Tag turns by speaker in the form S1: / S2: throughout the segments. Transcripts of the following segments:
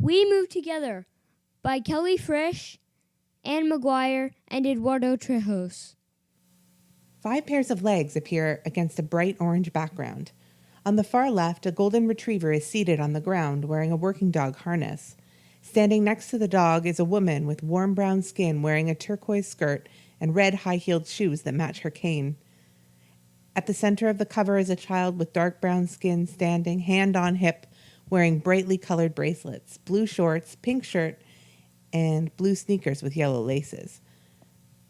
S1: We Move Together by Kelly Fritsch, Anne McGuire, and Eduardo Trejos.
S2: 5 pairs of legs appear against a bright orange background. On the far left, a golden retriever is seated on the ground wearing a working dog harness. Standing next to the dog is a woman with warm brown skin wearing a turquoise skirt and red high-heeled shoes that match her cane. At the center of the cover is a child with dark brown skin standing hand on hip wearing brightly colored bracelets, blue shorts, pink shirt, and blue sneakers with yellow laces.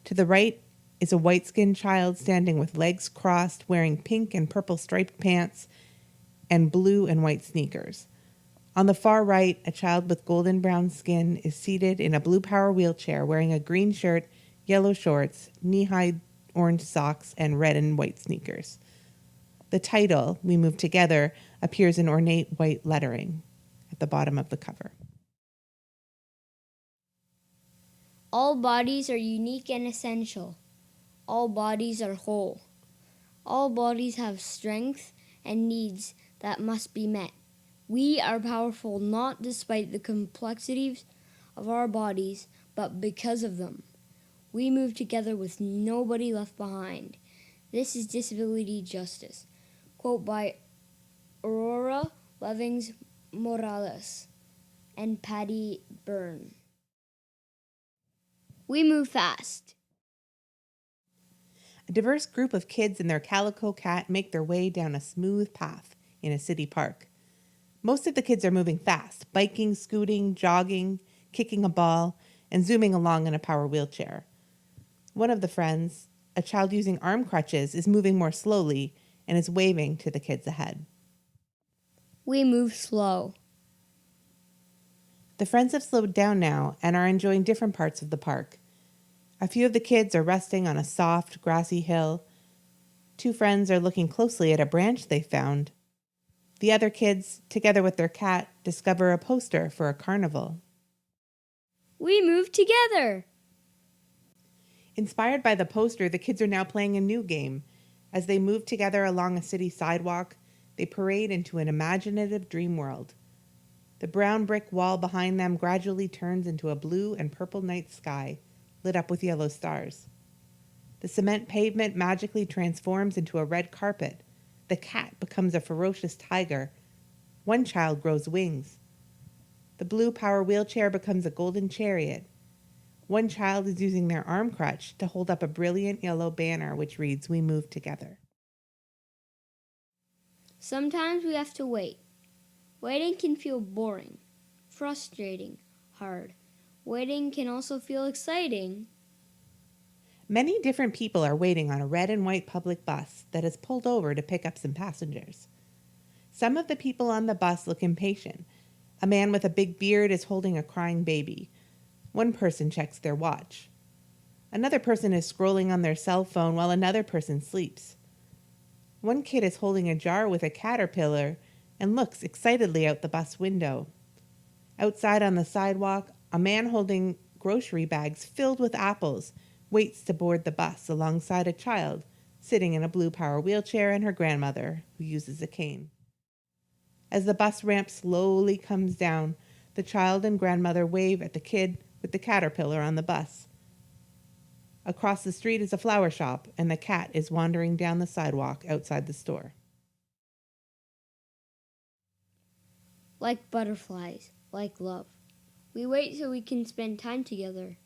S2: To the right is a white-skinned child standing with legs crossed, wearing pink and purple striped pants and blue and white sneakers. On the far right, a child with golden brown skin is seated in a blue power wheelchair wearing a green shirt, yellow shorts, knee-high orange socks, and red and white sneakers. The title, We Move Together, appears in ornate white lettering at the bottom of the cover.
S1: All bodies are unique and essential. All bodies are whole. All bodies have strengths and needs that must be met. We are powerful not despite the complexities of our bodies, but because of them. We move together with nobody left behind. This is disability justice. Quote by Aurora Levings Morales and Patty Byrne. We move fast.
S2: A diverse group of kids and their calico cat make their way down a smooth path in a city park. Most of the kids are moving fast, biking, scooting, jogging, kicking a ball, and zooming along in a power wheelchair. One of the friends, a child using arm crutches, is moving more slowly and is waving to the kids ahead.
S1: We move slow.
S2: The friends have slowed down now and are enjoying different parts of the park. A few of the kids are resting on a soft, grassy hill. 2 friends are looking closely at a branch they found. The other kids, together with their cat, discover a poster for a carnival.
S1: We move together.
S2: Inspired by the poster, the kids are now playing a new game. As they move together along a city sidewalk, they parade into an imaginative dream world. The brown brick wall behind them gradually turns into a blue and purple night sky, lit up with yellow stars. The cement pavement magically transforms into a red carpet. The cat becomes a ferocious tiger. One child grows wings. The blue power wheelchair becomes a golden chariot. One child is using their arm crutch to hold up a brilliant yellow banner which reads, We Move Together.
S1: Sometimes we have to wait. Waiting can feel boring, frustrating, hard. Waiting can also feel exciting.
S2: Many different people are waiting on a red and white public bus that has pulled over to pick up some passengers. Some of the people on the bus look impatient. A man with a big beard is holding a crying baby. One person checks their watch. Another person is scrolling on their cell phone while another person sleeps. One kid is holding a jar with a caterpillar and looks excitedly out the bus window. Outside on the sidewalk, a man holding grocery bags filled with apples waits to board the bus alongside a child sitting in a blue power wheelchair and her grandmother, who uses a cane. As the bus ramp slowly comes down, the child and grandmother wave at the kid with the caterpillar on the bus. Across the street is a flower shop, and the cat is wandering down the sidewalk outside the store.
S1: Like butterflies, like love. We wait so we can spend time together.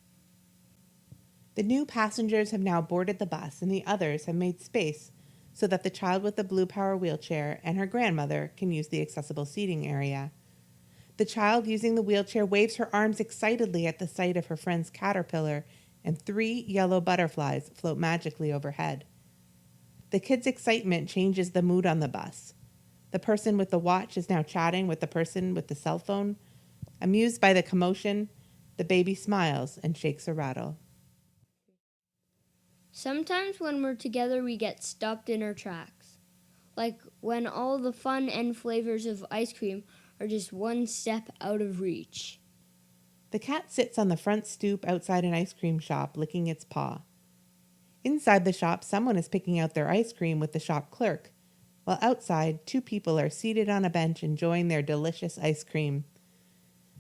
S2: The new passengers have now boarded the bus, and the others have made space so that the child with the blue power wheelchair and her grandmother can use the accessible seating area. The child using the wheelchair waves her arms excitedly at the sight of her friend's caterpillar, and 3 yellow butterflies float magically overhead. The kid's excitement changes the mood on the bus. The person with the watch is now chatting with the person with the cell phone. Amused by the commotion, the baby smiles and shakes a rattle.
S1: Sometimes when we're together, we get stopped in our tracks. Like when all the fun and flavors of ice cream are just one step out of reach.
S2: The cat sits on the front stoop outside an ice cream shop, licking its paw. Inside the shop, someone is picking out their ice cream with the shop clerk, while outside, 2 people are seated on a bench enjoying their delicious ice cream.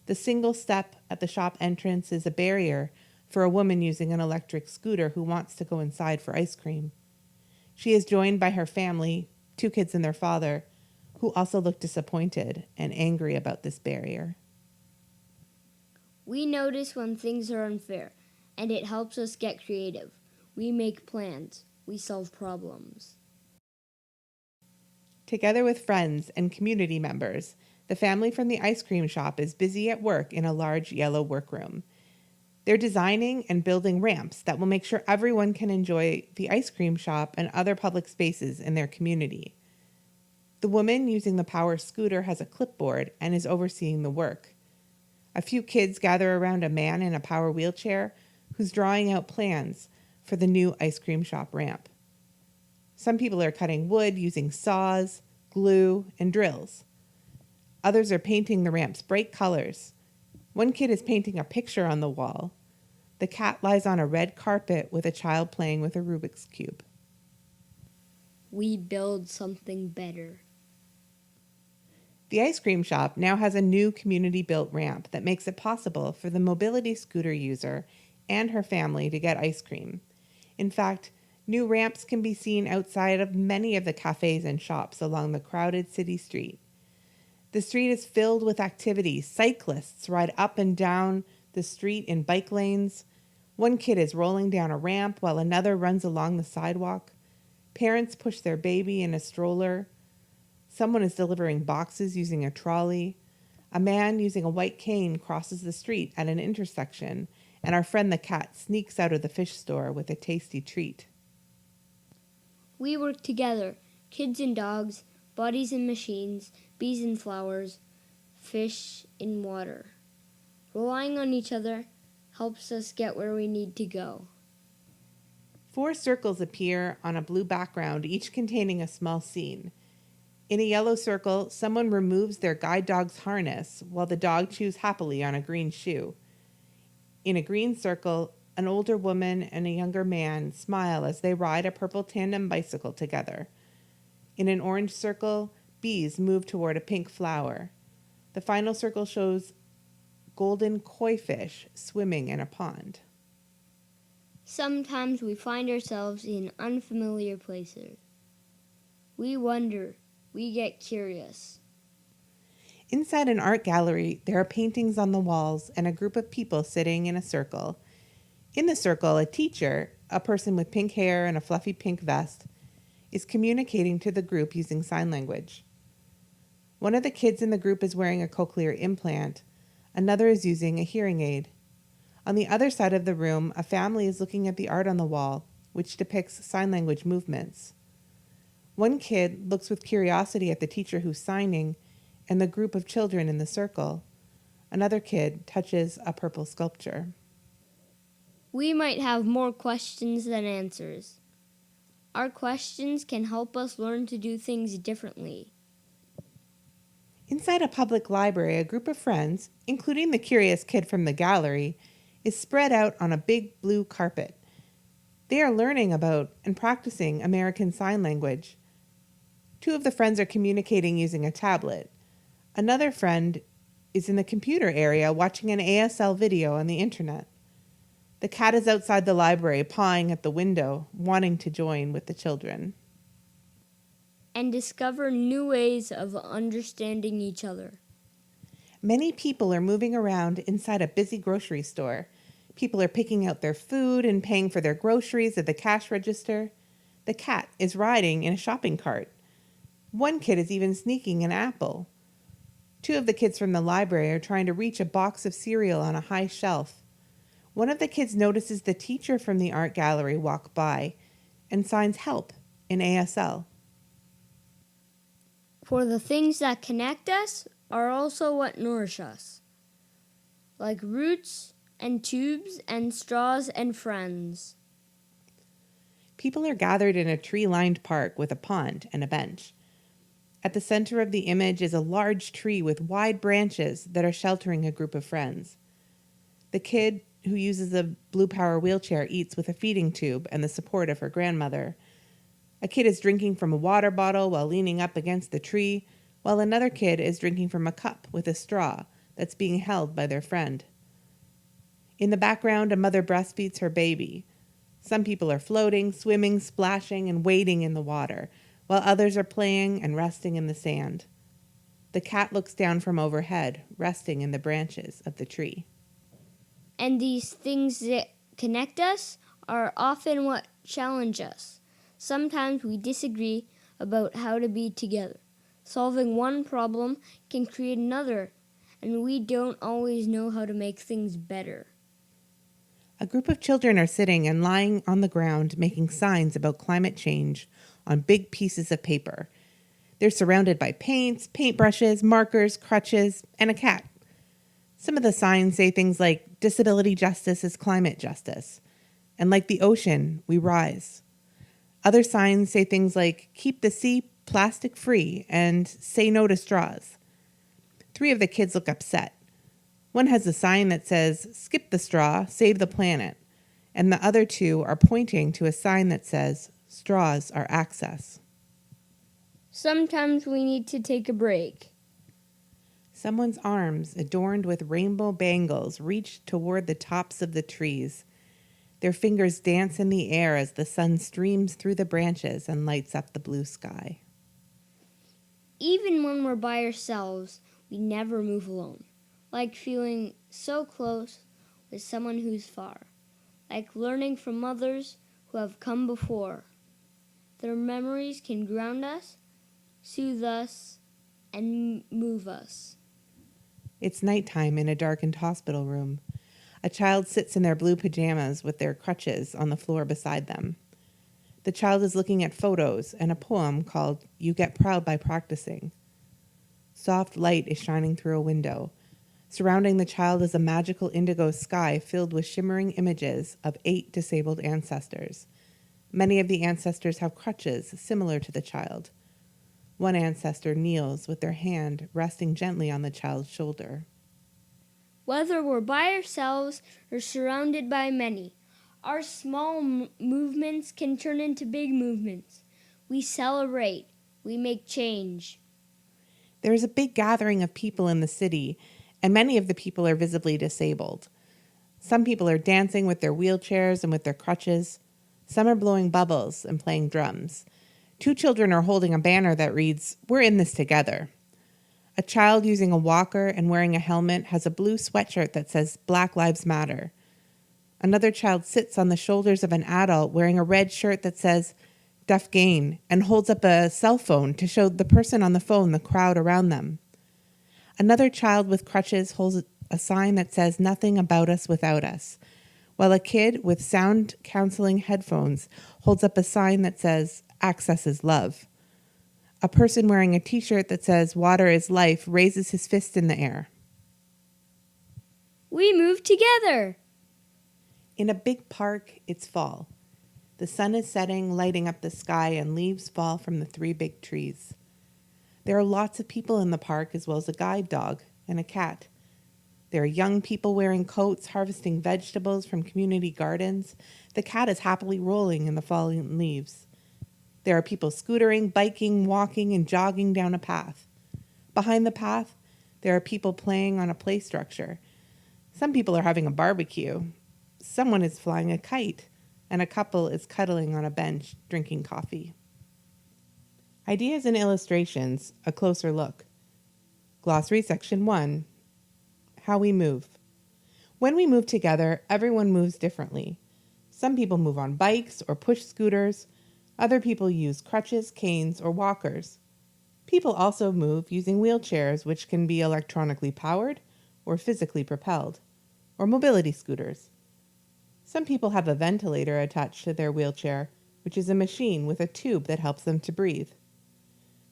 S2: The single step at the shop entrance is a barrier for a woman using an electric scooter who wants to go inside for ice cream. She is joined by her family, 2 kids and their father, who also look disappointed and angry about this barrier.
S1: We notice when things are unfair, and it helps us get creative. We make plans. We solve problems.
S2: Together with friends and community members, the family from the ice cream shop is busy at work in a large yellow workroom. They're designing and building ramps that will make sure everyone can enjoy the ice cream shop and other public spaces in their community. The woman using the power scooter has a clipboard and is overseeing the work. A few kids gather around a man in a power wheelchair who's drawing out plans for the new ice cream shop ramp. Some people are cutting wood using saws, glue, and drills. Others are painting the ramp's bright colors. One kid is painting a picture on the wall. The cat lies on a red carpet with a child playing with a Rubik's Cube.
S1: We build something better.
S2: The ice cream shop now has a new community-built ramp that makes it possible for the mobility scooter user and her family to get ice cream. In fact, new ramps can be seen outside of many of the cafes and shops along the crowded city street. The street is filled with activities. Cyclists ride up and down the street in bike lanes. One kid is rolling down a ramp while another runs along the sidewalk. Parents push their baby in a stroller. Someone is delivering boxes using a trolley. A man using a white cane crosses the street at an intersection, and our friend the cat sneaks out of the fish store with a tasty treat.
S1: We work together, kids and dogs, bodies and machines, bees and flowers, fish in water. Relying on each other helps us get where we need to go.
S2: 4 circles appear on a blue background, each containing a small scene. In a yellow circle, someone removes their guide dog's harness while the dog chews happily on a green shoe. In a green circle, an older woman and a younger man smile as they ride a purple tandem bicycle together. In an orange circle, bees move toward a pink flower. The final circle shows golden koi fish swimming in a pond.
S1: Sometimes we find ourselves in unfamiliar places. We wonder. We get curious.
S2: Inside an art gallery, there are paintings on the walls and a group of people sitting in a circle. In the circle, a teacher, a person with pink hair and a fluffy pink vest, is communicating to the group using sign language. One of the kids in the group is wearing a cochlear implant. Another is using a hearing aid. On the other side of the room, a family is looking at the art on the wall, which depicts sign language movements. One kid looks with curiosity at the teacher who's signing and the group of children in the circle. Another kid touches a purple sculpture.
S1: We might have more questions than answers. Our questions can help us learn to do things differently.
S2: Inside a public library, a group of friends, including the curious kid from the gallery, is spread out on a big blue carpet. They are learning about and practicing American Sign Language. 2 of the friends are communicating using a tablet. Another friend is in the computer area watching an ASL video on the internet. The cat is outside the library, pawing at the window, wanting to join with the children.
S1: And discover new ways of understanding each other.
S2: Many people are moving around inside a busy grocery store. People are picking out their food and paying for their groceries at the cash register. The cat is riding in a shopping cart. One kid is even sneaking an apple. 2 of the kids from the library are trying to reach a box of cereal on a high shelf. One of the kids notices the teacher from the art gallery walk by and signs help in ASL.
S1: For the things that connect us are also what nourish us, like roots and tubes and straws and friends.
S2: People are gathered in a tree-lined park with a pond and a bench. At the center of the image is a large tree with wide branches that are sheltering a group of friends. The kid who uses a blue power wheelchair eats with a feeding tube and the support of her grandmother. A kid is drinking from a water bottle while leaning up against the tree, while another kid is drinking from a cup with a straw, that's being held by their friend. In the background, a mother breastfeeds her baby. Some people are floating, swimming, splashing, and wading in the water, while others are playing and resting in the sand. The cat looks down from overhead, resting in the branches of the tree.
S1: And these things that connect us are often what challenge us. Sometimes we disagree about how to be together. Solving one problem can create another, and we don't always know how to make things better.
S2: A group of children are sitting and lying on the ground making signs about climate change on big pieces of paper. They're surrounded by paints, paintbrushes, markers, crutches, and a cat. Some of the signs say things like, disability justice is climate justice, and like the ocean, we rise. Other signs say things like, keep the sea plastic free and say no to straws. 3 of the kids look upset. One has a sign that says, skip the straw, save the planet, and the other 2 are pointing to a sign that says, straws are access.
S1: Sometimes we need to take a break.
S2: Someone's arms, adorned with rainbow bangles, reach toward the tops of the trees. Their fingers dance in the air as the sun streams through the branches and lights up the blue sky.
S1: Even when we're by ourselves, we never move alone. Like feeling so close with someone who's far. Like learning from others who have come before. Their memories can ground us, soothe us, and move us.
S2: It's nighttime in a darkened hospital room. A child sits in their blue pajamas with their crutches on the floor beside them. The child is looking at photos and a poem called You Get Proud by Practicing. Soft light is shining through a window. Surrounding the child is a magical indigo sky filled with shimmering images of 8 disabled ancestors. Many of the ancestors have crutches similar to the child. One ancestor kneels with their hand resting gently on the child's shoulder.
S1: Whether we're by ourselves or surrounded by many, our small movements can turn into big movements. We celebrate. We make change.
S2: There is a big gathering of people in the city, and many of the people are visibly disabled. Some people are dancing with their wheelchairs and with their crutches. Some are blowing bubbles and playing drums. 2 children are holding a banner that reads, "We're in this together." A child using a walker and wearing a helmet has a blue sweatshirt that says Black Lives Matter. Another child sits on the shoulders of an adult wearing a red shirt that says Deaf Gain and holds up a cell phone to show the person on the phone the crowd around them. Another child with crutches holds a sign that says Nothing about us without us, while a kid with sound counseling headphones holds up a sign that says Access is love. A person wearing a t-shirt that says Water is life raises his fist in the air.
S1: We move together.
S2: In a big park, it's fall. The sun is setting, lighting up the sky, and leaves fall from the 3 big trees. There are lots of people in the park, as well as a guide dog and a cat. There are young people wearing coats, harvesting vegetables from community gardens. The cat is happily rolling in the falling leaves. There are people scootering, biking, walking, and jogging down a path. Behind the path, there are people playing on a play structure. Some people are having a barbecue. Someone is flying a kite, and a couple is cuddling on a bench, drinking coffee. Ideas and illustrations, a closer look. Glossary Section 1, How we move. When we move together, everyone moves differently. Some people move on bikes or push scooters. Other people use crutches, canes, or walkers. People also move using wheelchairs, which can be electronically powered or physically propelled, or mobility scooters. Some people have a ventilator attached to their wheelchair, which is a machine with a tube that helps them to breathe.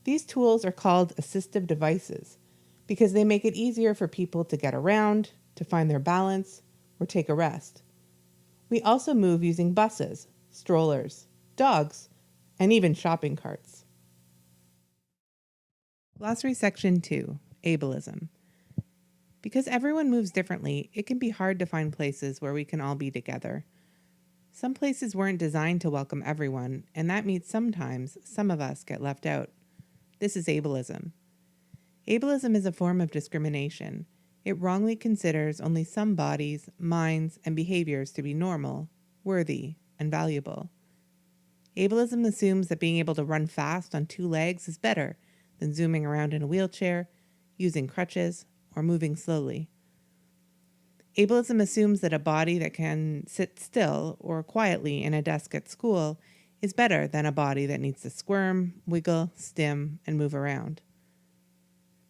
S2: These tools are called assistive devices because they make it easier for people to get around, to find their balance, or take a rest. We also move using buses, strollers, dogs, and even shopping carts. Glossary Section 2, Ableism. Because everyone moves differently, it can be hard to find places where we can all be together. Some places weren't designed to welcome everyone, and that means sometimes some of us get left out. This is ableism. Ableism is a form of discrimination. It wrongly considers only some bodies, minds, and behaviors to be normal, worthy, and valuable. Ableism assumes that being able to run fast on 2 legs is better than zooming around in a wheelchair, using crutches, or moving slowly. Ableism assumes that a body that can sit still or quietly in a desk at school is better than a body that needs to squirm, wiggle, stim, and move around.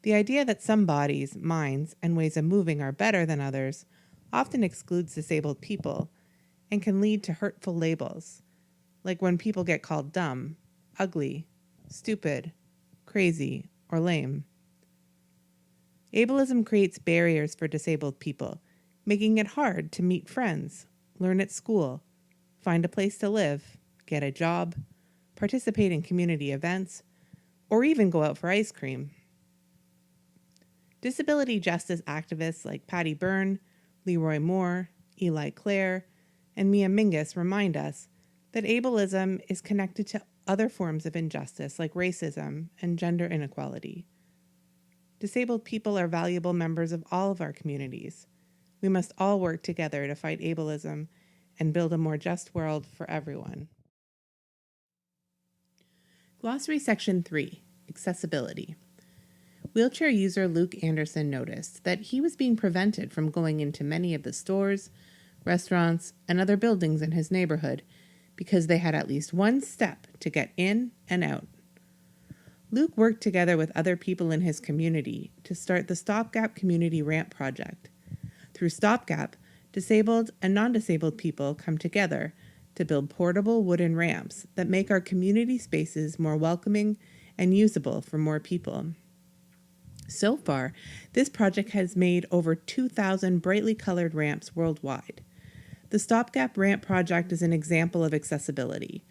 S2: The idea that some bodies, minds, and ways of moving are better than others often excludes disabled people and can lead to hurtful labels, like when people get called dumb, ugly, stupid, crazy, or lame. Ableism creates barriers for disabled people, making it hard to meet friends, learn at school, find a place to live, get a job, participate in community events, or even go out for ice cream. Disability justice activists like Patty Byrne, Leroy Moore, Eli Clare, and Mia Mingus remind us that ableism is connected to other forms of injustice like racism and gender inequality. Disabled people are valuable members of all of our communities. We must all work together to fight ableism and build a more just world for everyone. Glossary Section 3, Accessibility. Wheelchair user Luke Anderson noticed that he was being prevented from going into many of the stores, restaurants, and other buildings in his neighborhood because they had at least one step to get in and out. Luke worked together with other people in his community to start the Stopgap Community Ramp Project. Through Stopgap, disabled and non-disabled people come together to build portable wooden ramps that make our community spaces more welcoming and usable for more people. So far, this project has made over 2,000 brightly colored ramps worldwide. The Stopgap Ramp Project is an example of accessibility,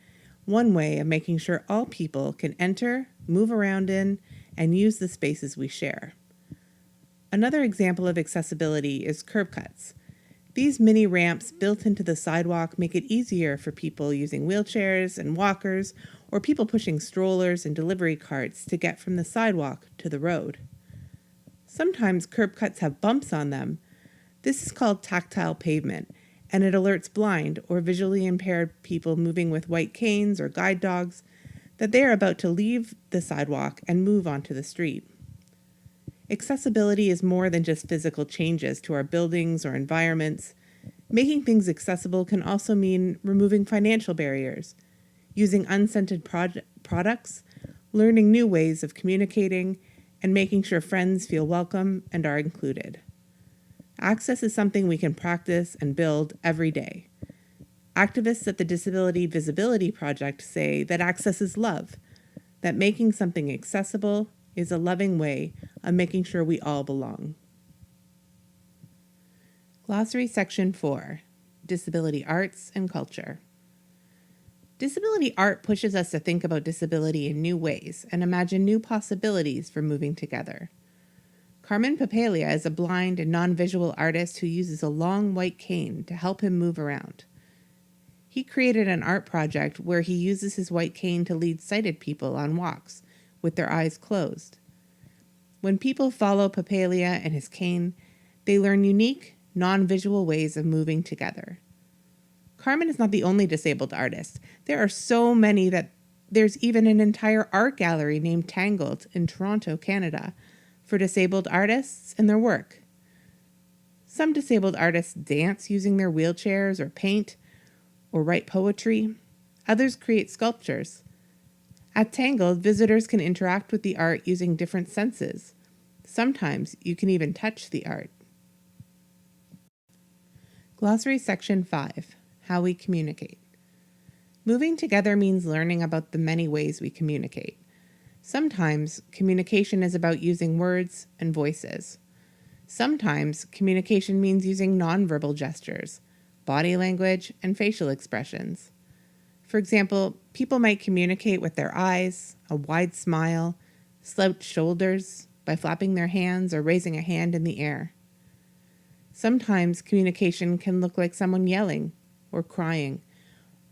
S2: one way of making sure all people can enter, move around in, and use the spaces we share. Another example of accessibility is curb cuts. These mini ramps built into the sidewalk make it easier for people using wheelchairs and walkers or people pushing strollers and delivery carts to get from the sidewalk to the road. Sometimes curb cuts have bumps on them. This is called tactile pavement, and it alerts blind or visually impaired people moving with white canes or guide dogs that they are about to leave the sidewalk and move onto the street. Accessibility is more than just physical changes to our buildings or environments. Making things accessible can also mean removing financial barriers, using unscented products, learning new ways of communicating, and making sure friends feel welcome and are included. Access is something we can practice and build every day. Activists at the Disability Visibility Project say that access is love, that making something accessible is a loving way of making sure we all belong. Glossary Section 4, Disability Arts and Culture. Disability art pushes us to think about disability in new ways and imagine new possibilities for moving together. Carmen Papalia is a blind and non-visual artist who uses a long white cane to help him move around. He created an art project where he uses his white cane to lead sighted people on walks with their eyes closed. When people follow Papalia and his cane, they learn unique, non-visual ways of moving together. Carmen is not the only disabled artist. There are so many that there's even an entire art gallery named Tangled in Toronto, Canada, for disabled artists and their work. Some disabled artists dance using their wheelchairs or paint or write poetry. Others create sculptures. At Tangled, visitors can interact with the art using different senses. Sometimes you can even touch the art. Glossary Section 5. How we communicate. Moving together means learning about the many ways we communicate. Sometimes communication is about using words and voices. Sometimes communication means using nonverbal gestures, body language, and facial expressions. For example, people might communicate with their eyes, a wide smile, slouched shoulders, by flapping their hands or raising a hand in the air. Sometimes communication can look like someone yelling or crying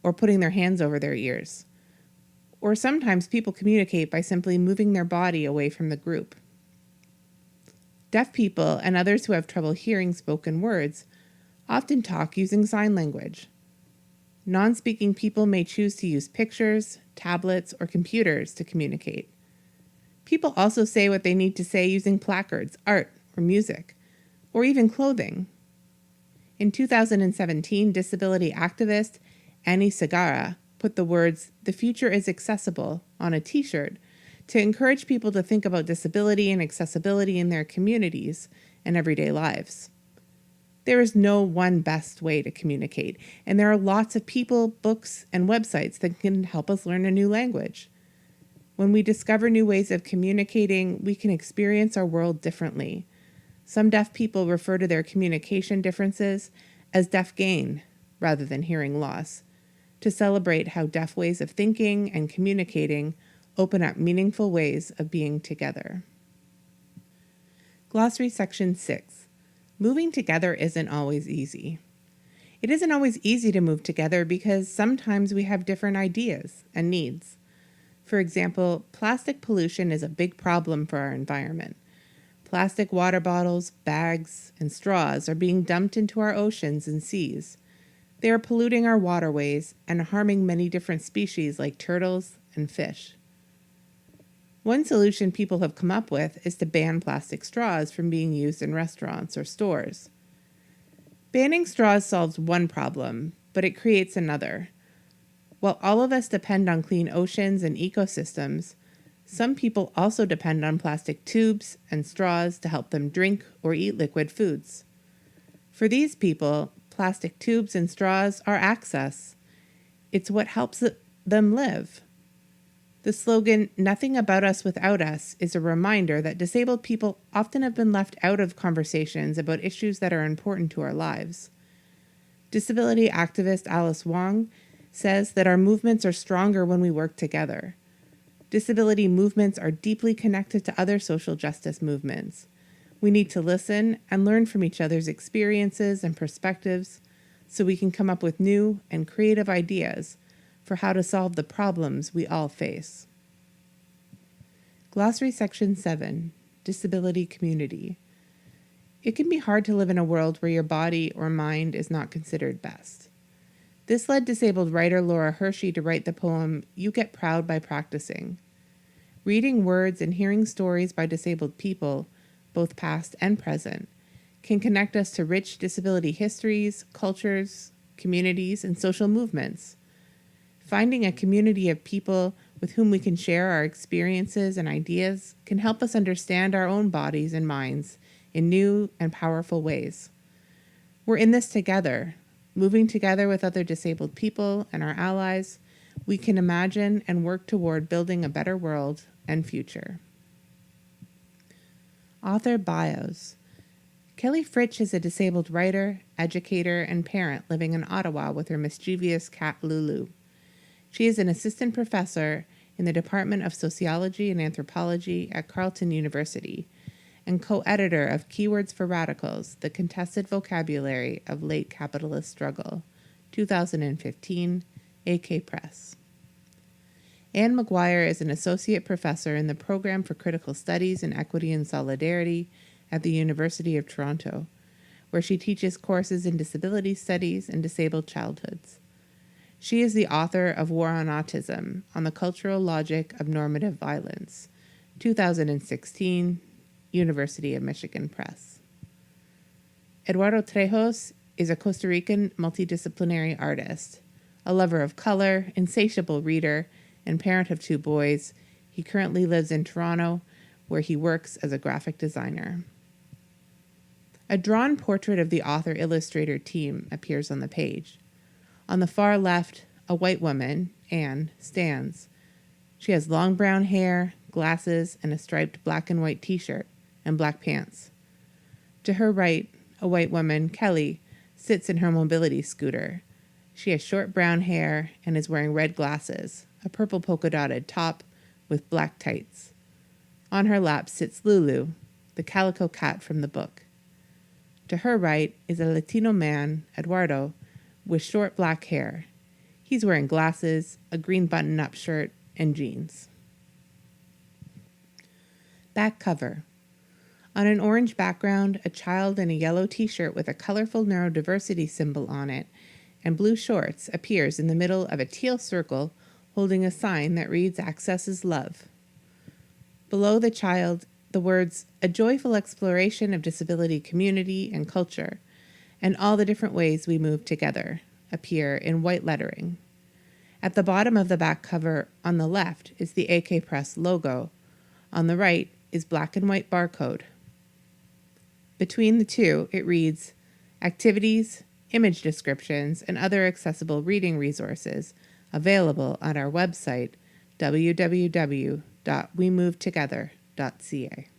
S2: or putting their hands over their ears. Or sometimes people communicate by simply moving their body away from the group. Deaf people and others who have trouble hearing spoken words often talk using sign language. Non-speaking people may choose to use pictures, tablets, or computers to communicate. People also say what they need to say using placards, art, or music, or even clothing. In 2017, disability activist Annie Sagara put the words, "The future is accessible," on a t-shirt to encourage people to think about disability and accessibility in their communities and everyday lives. There is no one best way to communicate, and there are lots of people, books, and websites that can help us learn a new language. When we discover new ways of communicating, we can experience our world differently. Some deaf people refer to their communication differences as deaf gain rather than hearing loss, to celebrate how deaf ways of thinking and communicating open up meaningful ways of being together. Glossary Section 6. Moving together isn't always easy. It isn't always easy to move together because sometimes we have different ideas and needs. For example, plastic pollution is a big problem for our environment. Plastic water bottles, bags, and straws are being dumped into our oceans and seas. They are polluting our waterways and harming many different species like turtles and fish. One solution people have come up with is to ban plastic straws from being used in restaurants or stores. Banning straws solves one problem, but it creates another. While all of us depend on clean oceans and ecosystems, some people also depend on plastic tubes and straws to help them drink or eat liquid foods. For these people, plastic tubes and straws are access. It's what helps them live. The slogan, "Nothing about us without us," is a reminder that disabled people often have been left out of conversations about issues that are important to our lives. Disability activist Alice Wong says that our movements are stronger when we work together. Disability movements are deeply connected to other social justice movements. We need to listen and learn from each other's experiences and perspectives so we can come up with new and creative ideas for how to solve the problems we all face. Glossary Section 7. Disability Community. It can be hard to live in a world where your body or mind is not considered best. This led disabled writer Laura Hershey to write the poem, "You Get Proud by Practicing." Reading words and hearing stories by disabled people, both past and present, can connect us to rich disability histories, cultures, communities, and social movements. Finding a community of people with whom we can share our experiences and ideas can help us understand our own bodies and minds in new and powerful ways. We're in this together. Moving together with other disabled people and our allies, we can imagine and work toward building a better world and future. Author bios. Kelly Fritsch is a disabled writer, educator, and parent living in Ottawa with her mischievous cat Lulu. She is an assistant professor in the Department of Sociology and Anthropology at Carleton University and co-editor of Keywords for Radicals, The Contested Vocabulary of Late Capitalist Struggle, 2015, AK Press. Anne McGuire is an associate professor in the Program for Critical Studies in Equity and Solidarity at the University of Toronto, where she teaches courses in disability studies and disabled childhoods. She is the author of War on Autism, On the Cultural Logic of Normative Violence, 2016, University of Michigan Press. Eduardo Trejos is a Costa Rican multidisciplinary artist, a lover of color, insatiable reader, and parent of 2 boys. He currently lives in Toronto, where he works as a graphic designer. A drawn portrait of the author-illustrator team appears on the page. On the far left, a white woman, Anne, stands. She has long brown hair, glasses, and a striped black and white t-shirt and black pants. To her right, a white woman, Kelly, sits in her mobility scooter. She has short brown hair and is wearing red glasses, a purple polka-dotted top with black tights. On her lap sits Lulu, the calico cat from the book. To her right is a Latino man, Eduardo, with short black hair. He's wearing glasses, a green button-up shirt, and jeans. Back cover. On an orange background, a child in a yellow t-shirt with a colorful neurodiversity symbol on it and blue shorts appears in the middle of a teal circle holding a sign that reads "Access is Love." Below the child, the words "A joyful exploration of disability community and culture" and "All the different ways we move together" appear in white lettering. At the bottom of the back cover on the left is the AK Press logo. On the right is black and white barcode. Between the two, it reads "Activities, image descriptions, and other accessible reading resources available on our website, www.wemovetogether.ca."